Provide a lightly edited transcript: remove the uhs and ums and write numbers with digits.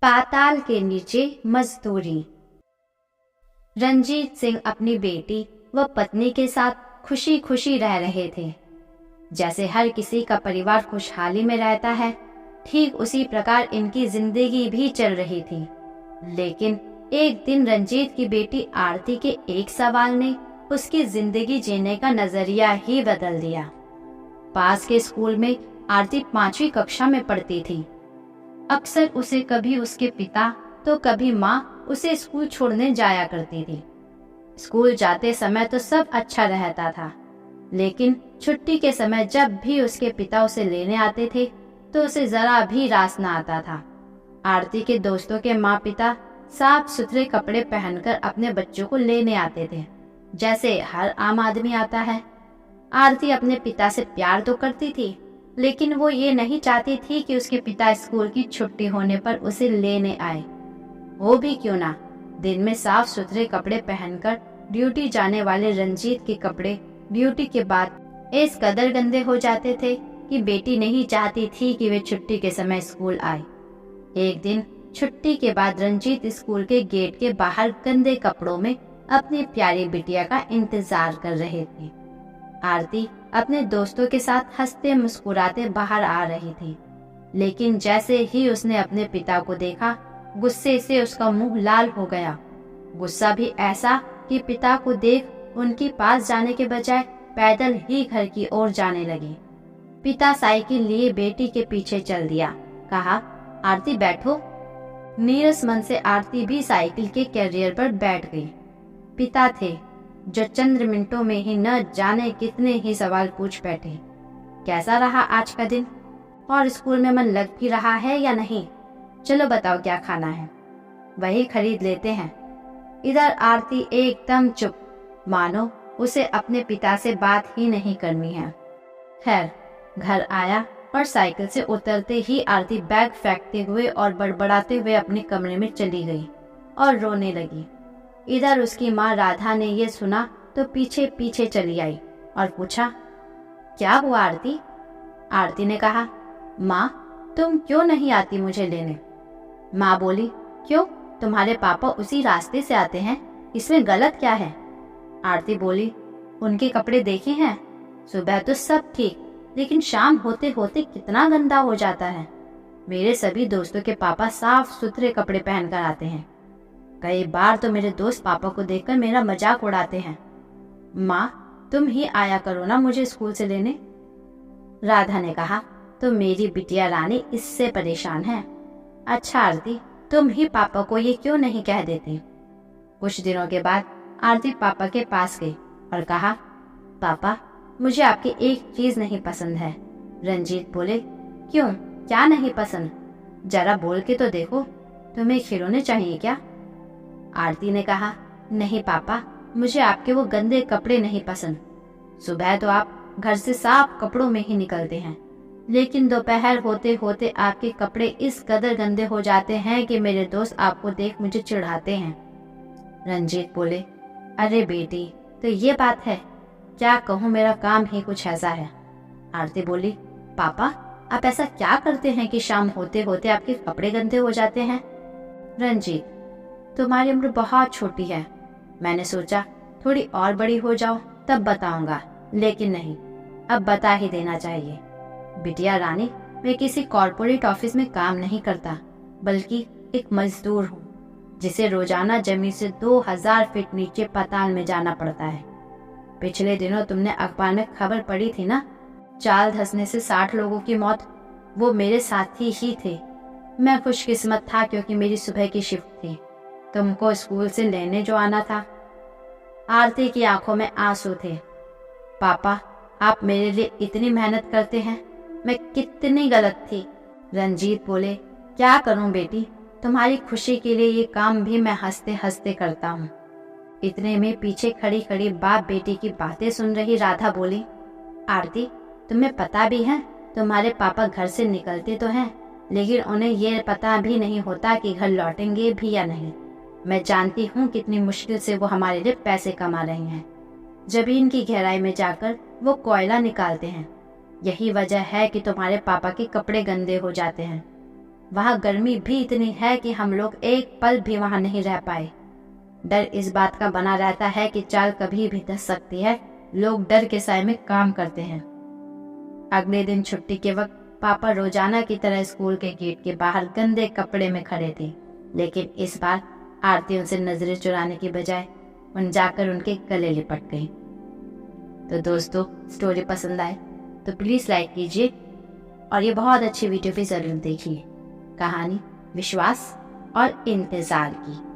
पाताल के नीचे मजदूरी। रंजीत सिंह अपनी बेटी व पत्नी के साथ खुशी खुशी रह रहे थे। जैसे हर किसी का परिवार खुशहाली में रहता है, ठीक उसी प्रकार इनकी जिंदगी भी चल रही थी। लेकिन एक दिन रंजीत की बेटी आरती के एक सवाल ने उसकी जिंदगी जीने का नजरिया ही बदल दिया। पास के स्कूल में आरती 5वीं कक्षा में पढ़ती थी। अक्सर उसे कभी उसके पिता तो कभी माँ उसे स्कूल छोड़ने जाया करती थी। स्कूल जाते समय तो सब अच्छा रहता था, लेकिन छुट्टी के समय जब भी उसके पिता उसे लेने आते थे तो उसे जरा भी रास न आता था। आरती के दोस्तों के माँ पिता साफ सुथरे कपड़े पहनकर अपने बच्चों को लेने आते थे, जैसे हर आम आदमी आता है। आरती अपने पिता से प्यार तो करती थी, लेकिन वो ये नहीं चाहती थी कि उसके पिता स्कूल की छुट्टी होने पर उसे लेने आए। वो भी क्यों ना, दिन में साफ सुथरे कपड़े पहनकर ड्यूटी जाने वाले रंजीत के कपड़े ड्यूटी के बाद इस कदर गंदे हो जाते थे कि बेटी नहीं चाहती थी कि वे छुट्टी के समय स्कूल आए। एक दिन छुट्टी के बाद रंजीत स्कूल के गेट के बाहर गंदे कपड़ों में अपनी प्यारी बिटिया का इंतजार कर रहे थे। आरती अपने दोस्तों के साथ हंसते मुस्कुराते बाहर आ रही थी, लेकिन जैसे ही उसने अपने पिता को देखा, गुस्से से उसका मुंह लाल हो गया। गुस्सा भी ऐसा कि पिता को देख उनके पास जाने के बजाय पैदल ही घर की ओर जाने लगी। पिता साइकिल लिए बेटी के पीछे चल दिया। कहा, आरती बैठो। नीरस मन से आरती भी साइकिल के कैरियर पर बैठ गई। पिता थे जो चंद मिनटों में ही न जाने कितने ही सवाल पूछ बैठे। कैसा रहा आज का दिन, और स्कूल में मन लग भी रहा है या नहीं? चलो बताओ क्या खाना है, वही खरीद लेते हैं। इधर आरती एकदम चुप, मानो उसे अपने पिता से बात ही नहीं करनी है। खैर, घर आया और साइकिल से उतरते ही आरती बैग फेंकते हुए और बड़बड़ाते हुए अपने कमरे में चली गई और रोने लगी। इधर उसकी माँ राधा ने ये सुना तो पीछे पीछे चली आई और पूछा, क्या हुआ आरती? आरती ने कहा, माँ तुम क्यों नहीं आती मुझे लेने? माँ बोली, क्यों, तुम्हारे पापा उसी रास्ते से आते हैं, इसमें गलत क्या है? आरती बोली, उनके कपड़े देखे हैं, सुबह तो सब ठीक, लेकिन शाम होते होते कितना गंदा हो जाता है। मेरे सभी दोस्तों के पापा साफ सुथरे कपड़े पहनकर आते हैं। कई बार तो मेरे दोस्त पापा को देखकर मेरा मजाक उड़ाते हैं। माँ तुम ही आया करो ना मुझे स्कूल से लेने। राधा ने कहा, तो मेरी बिटिया रानी इससे परेशान है। अच्छा आरती, तुम ही पापा को ये क्यों नहीं कह देती? कुछ दिनों के बाद आरती पापा के पास गई और कहा, पापा मुझे आपकी एक चीज नहीं पसंद है। रंजीत बोले, क्यों, क्या नहीं पसंद? जरा बोल के तो देखो, तुम्हें खिलौने चाहिए क्या? आरती ने कहा, नहीं पापा, मुझे आपके वो गंदे कपड़े नहीं पसंद। सुबह तो आप घर से साफ कपड़ों में ही निकलते हैं, लेकिन दोपहर होते होते आपके कपड़े इस कदर गंदे हो जाते हैं कि मेरे दोस्त आपको देख मुझे चिढ़ाते हैं। रंजीत बोले, अरे बेटी, तो ये बात है, क्या कहूँ, मेरा काम ही कुछ ऐसा है। आरती बोली, पापा आप ऐसा क्या करते हैं कि शाम होते होते आपके कपड़े गंदे हो जाते हैं? रंजीत, तुम्हारी उम्र बहुत छोटी है, मैंने सोचा थोड़ी और बड़ी हो जाओ तब बताऊंगा, लेकिन नहीं, अब बता ही देना चाहिए। बिटिया रानी, मैं किसी कॉर्पोरेट ऑफिस में काम नहीं करता, बल्कि एक मजदूर हूँ, जिसे रोजाना जमीन से 2000 फीट नीचे पाताल में जाना पड़ता है। पिछले दिनों तुमने अखबार में खबर पढ़ी थी ना, चाल धंसने से 60 लोगों की मौत। वो मेरे साथी ही थे। मैं खुशकिस्मत था क्योंकि मेरी सुबह की शिफ्ट थी, तुमको स्कूल से लेने जो आना था। आरती की आंखों में आंसू थे। पापा आप मेरे लिए इतनी मेहनत करते हैं, मैं कितनी गलत थी। रंजीत बोले, क्या करूं बेटी, तुम्हारी खुशी के लिए ये काम भी मैं हंसते हंसते करता हूँ। इतने में पीछे खड़ी खड़ी बाप बेटी की बातें सुन रही राधा बोली, आरती तुम्हें पता भी है, तुम्हारे पापा घर से निकलते तो हैं, लेकिन उन्हें ये पता भी नहीं होता कि घर लौटेंगे भी या नहीं। मैं जानती हूँ कितनी मुश्किल से वो हमारे लिए पैसे कमा रहे हैं। जमीन की गहराई में जाकर वो कोयला निकालते हैं। यही वजह है कि तुम्हारे पापा के कपड़े गंदे हो जाते हैं। वहाँ गर्मी भी इतनी है कि हम लोग एक पल भी वहाँ नहीं रह पाए। डर इस बात का बना रहता है कि चाल कभी भी धस सकती है। लोग डर के साए में काम करते हैं। अगले दिन छुट्टी के वक्त पापा रोजाना की तरह स्कूल के गेट के बाहर गंदे कपड़े में खड़े थे, लेकिन इस बार आरती उनसे नजरें चुराने की बजाय उन जाकर उनके गले लिपट गई। तो दोस्तों, स्टोरी पसंद आए तो प्लीज़ लाइक कीजिए और ये बहुत अच्छी वीडियो भी ज़रूर देखिए। कहानी विश्वास और इंतज़ार की।